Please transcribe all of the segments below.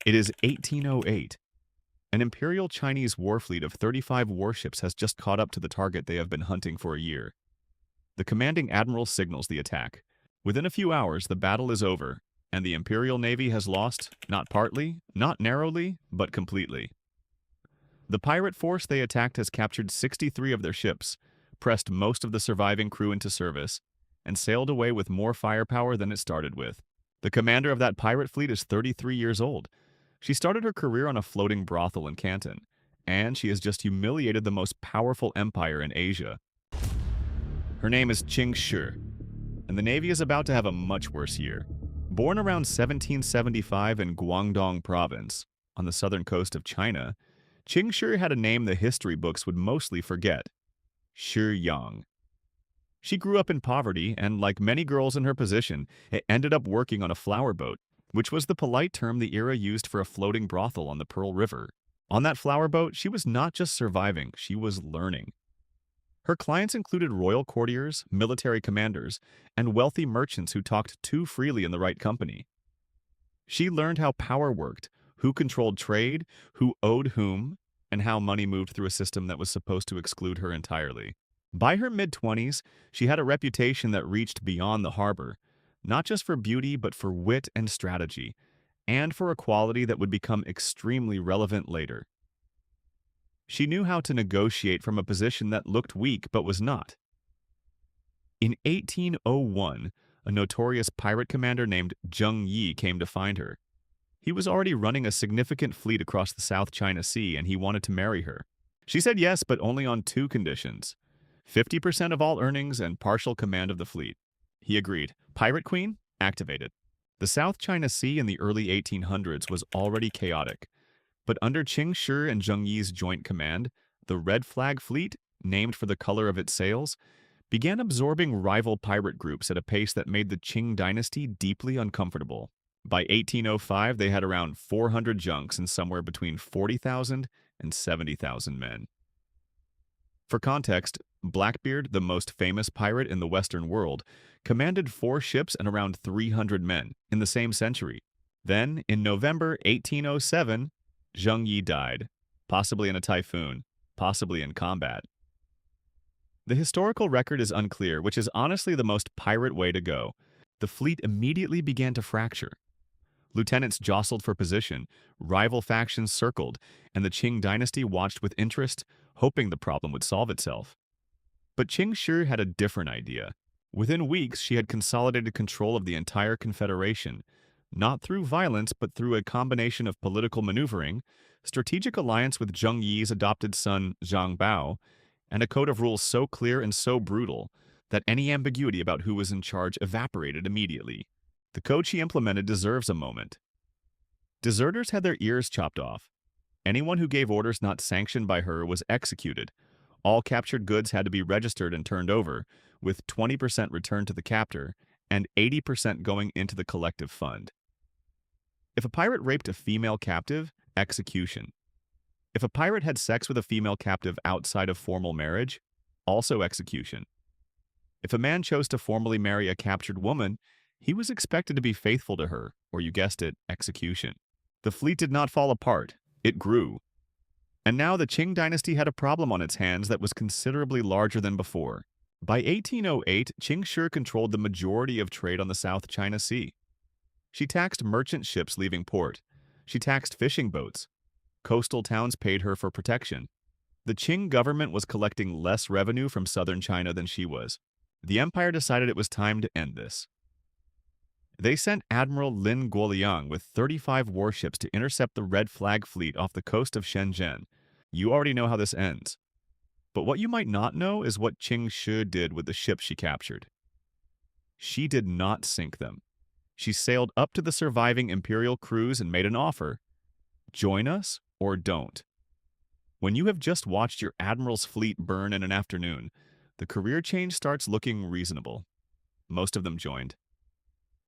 It is 1808. An Imperial Chinese war fleet of 35 warships has just caught up to the target they have been hunting for a year. The commanding admiral signals the attack. Within a few hours, the battle is over, and the Imperial Navy has lost, not partly, not narrowly, but completely. The pirate force they attacked has captured 63 of their ships, pressed most of the surviving crew into service, and sailed away with more firepower than it started with. The commander of that pirate fleet is 33 years old. She started her career on a floating brothel in Canton, and she has just humiliated the most powerful empire in Asia. Her name is Ching Shih, and the Navy is about to have a much worse year. Born around 1775 in Guangdong Province, on the southern coast of China, Ching Shih had a name the history books would mostly forget: Shi Yang. She grew up in poverty and, like many girls in her position, ended up working on a flower boat, which was the polite term the era used for a floating brothel on the Pearl River. On that flower boat, she was not just surviving, she was learning. Her clients included royal courtiers, military commanders, and wealthy merchants who talked too freely in the right company. She learned how power worked, who controlled trade, who owed whom, and how money moved through a system that was supposed to exclude her entirely. By her mid-20s, she had a reputation that reached beyond the harbor, not just for beauty but for wit and strategy, and for a quality that would become extremely relevant later. She knew how to negotiate from a position that looked weak but was not. In 1801, a notorious pirate commander named Zheng Yi came to find her. He was already running a significant fleet across the South China Sea, and he wanted to marry her. She said yes, but only on two conditions: 50% of all earnings and partial command of the fleet. He agreed. Pirate Queen activated. The South China Sea in the early 1800s was already chaotic, but under Ching Shih and Zheng Yi's joint command, the Red Flag Fleet, named for the color of its sails, began absorbing rival pirate groups at a pace that made the Qing dynasty deeply uncomfortable. By 1805, they had around 400 junks and somewhere between 40,000 and 70,000 men. For context, Blackbeard, the most famous pirate in the Western world, commanded 4 ships and around 300 men in the same century. Then, in November 1807, Zheng Yi died, possibly in a typhoon, possibly in combat. The historical record is unclear, which is honestly the most pirate way to go. The fleet immediately began to fracture. Lieutenants jostled for position, rival factions circled, and the Qing dynasty watched with interest, hoping the problem would solve itself. But Ching Shih had a different idea. Within weeks, she had consolidated control of the entire confederation, not through violence but through a combination of political maneuvering, strategic alliance with Zheng Yi's adopted son Zhang Bao, and a code of rules so clear and so brutal that any ambiguity about who was in charge evaporated immediately. The code she implemented deserves a moment. Deserters had their ears chopped off. Anyone who gave orders not sanctioned by her was executed. All captured goods had to be registered and turned over, with 20% returned to the captor and 80% going into the collective fund. If a pirate raped a female captive, execution. If a pirate had sex with a female captive outside of formal marriage, also execution. If a man chose to formally marry a captured woman, he was expected to be faithful to her, or you guessed it, execution. The fleet did not fall apart, it grew. And now the Qing dynasty had a problem on its hands that was considerably larger than before. By 1808, Ching Shih controlled the majority of trade on the South China Sea. She taxed merchant ships leaving port. She taxed fishing boats. Coastal towns paid her for protection. The Qing government was collecting less revenue from southern China than she was. The empire decided it was time to end this. They sent Admiral Lin Guoliang with 35 warships to intercept the Red Flag Fleet off the coast of Shenzhen. You already know how this ends. But what you might not know is what Ching Shih did with the ships she captured. She did not sink them. She sailed up to the surviving imperial crews and made an offer. Join us or don't. When you have just watched your admiral's fleet burn in an afternoon, the career change starts looking reasonable. Most of them joined.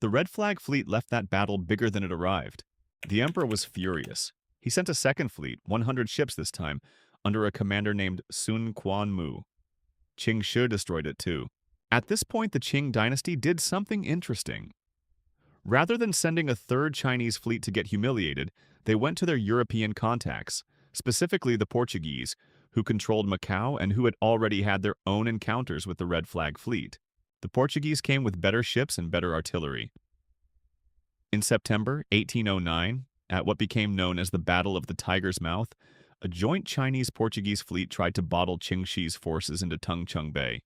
The Red Flag Fleet left that battle bigger than it arrived. The emperor was furious. He sent a second fleet, 100 ships this time, under a commander named Sun Quan Mu. Ching Shih destroyed it too. At this point, the Qing dynasty did something interesting. Rather than sending a third Chinese fleet to get humiliated, they went to their European contacts, specifically the Portuguese, who controlled Macau and who had already had their own encounters with the Red Flag fleet. The Portuguese came with better ships and better artillery. In September 1809, at what became known as the Battle of the Tiger's Mouth, a joint Chinese-Portuguese fleet tried to bottle Ching Shih's forces into Tungchung Bay.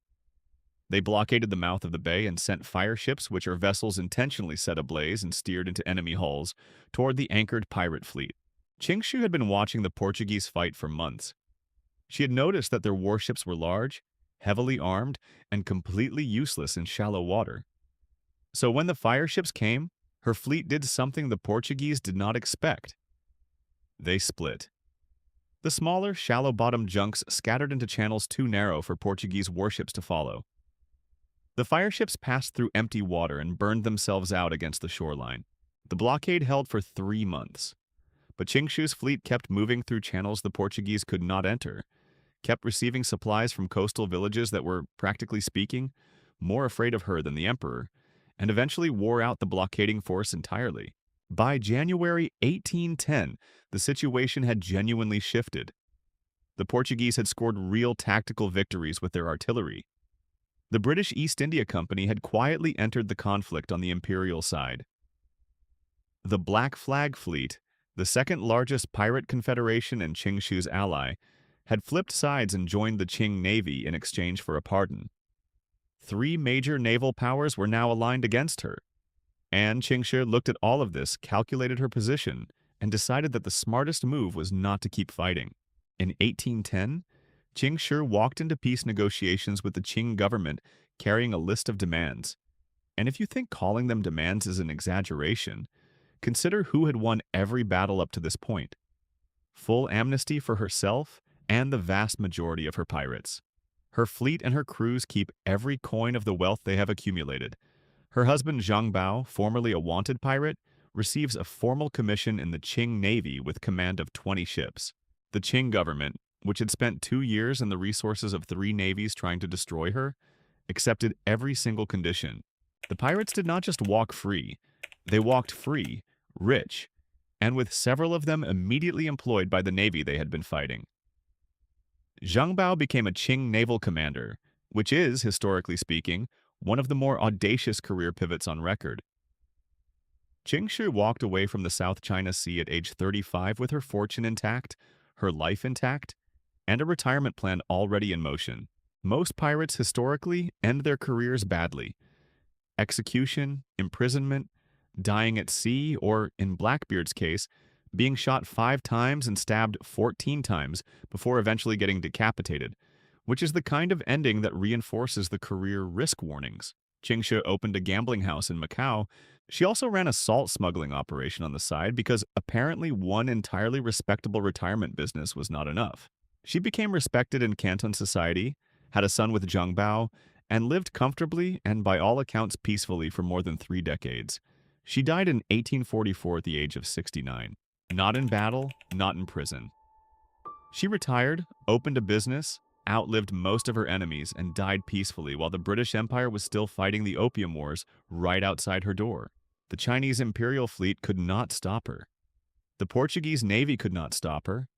They blockaded the mouth of the bay and sent fire ships, which are vessels intentionally set ablaze and steered into enemy hulls, toward the anchored pirate fleet. Ching Shih had been watching the Portuguese fight for months. She had noticed that their warships were large, heavily armed, and completely useless in shallow water. So when the fire ships came, her fleet did something the Portuguese did not expect. They split. The smaller, shallow-bottomed junks scattered into channels too narrow for Portuguese warships to follow. The fireships passed through empty water and burned themselves out against the shoreline. The blockade held for 3 months. But Ching Shih's fleet kept moving through channels the Portuguese could not enter, kept receiving supplies from coastal villages that were, practically speaking, more afraid of her than the emperor, and eventually wore out the blockading force entirely. By January 1810, the situation had genuinely shifted. The Portuguese had scored real tactical victories with their artillery. The British East India Company had quietly entered the conflict on the imperial side. The Black Flag Fleet, the second largest pirate confederation and Ching Shih's ally, had flipped sides and joined the Qing Navy in exchange for a pardon. 3 major naval powers were now aligned against her, and Ching Shih looked at all of this, calculated her position, and decided that the smartest move was not to keep fighting. In 1810, Ching Shih walked into peace negotiations with the Qing government carrying a list of demands. And if you think calling them demands is an exaggeration, consider who had won every battle up to this point. Full amnesty for herself and the vast majority of her pirates. Her fleet and her crews keep every coin of the wealth they have accumulated. Her husband Zhang Bao, formerly a wanted pirate, receives a formal commission in the Qing Navy with command of 20 ships. The Qing government, which had spent 2 years and the resources of 3 navies trying to destroy her, accepted every single condition. The pirates did not just walk free, they walked free, rich, and with several of them immediately employed by the navy they had been fighting. Zhang Bao became a Qing naval commander, which is, historically speaking, one of the more audacious career pivots on record. Ching Shih walked away from the South China Sea at age 35 with her fortune intact, her life intact, and a retirement plan already in motion. Most pirates historically end their careers badly. Execution, imprisonment, dying at sea, or, in Blackbeard's case, being shot 5 times and stabbed 14 times before eventually getting decapitated, which is the kind of ending that reinforces the career risk warnings. Ching Shih opened a gambling house in Macau. She also ran a salt smuggling operation on the side because apparently one entirely respectable retirement business was not enough. She became respected in Canton society, had a son with Zhang Bao, and lived comfortably and by all accounts peacefully for more than 3 decades. She died in 1844 at the age of 69. Not in battle, not in prison. She retired, opened a business, outlived most of her enemies, and died peacefully while the British Empire was still fighting the Opium Wars right outside her door. The Chinese Imperial Fleet could not stop her. The Portuguese Navy could not stop her.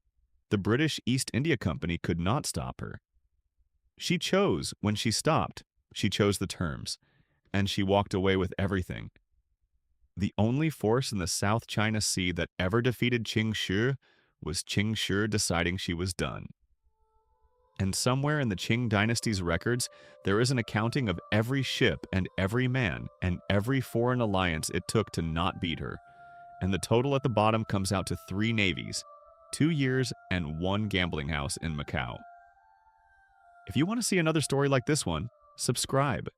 The British East India Company could not stop her. She chose, when she stopped, she chose the terms, and she walked away with everything. The only force in the South China Sea that ever defeated Ching Shih was Ching Shih deciding she was done. And somewhere in the Qing dynasty's records, there is an accounting of every ship and every man and every foreign alliance it took to not beat her. And the total at the bottom comes out to 3 navies, 2 years, and 1 gambling house in Macau. If you want to see another story like this one, subscribe.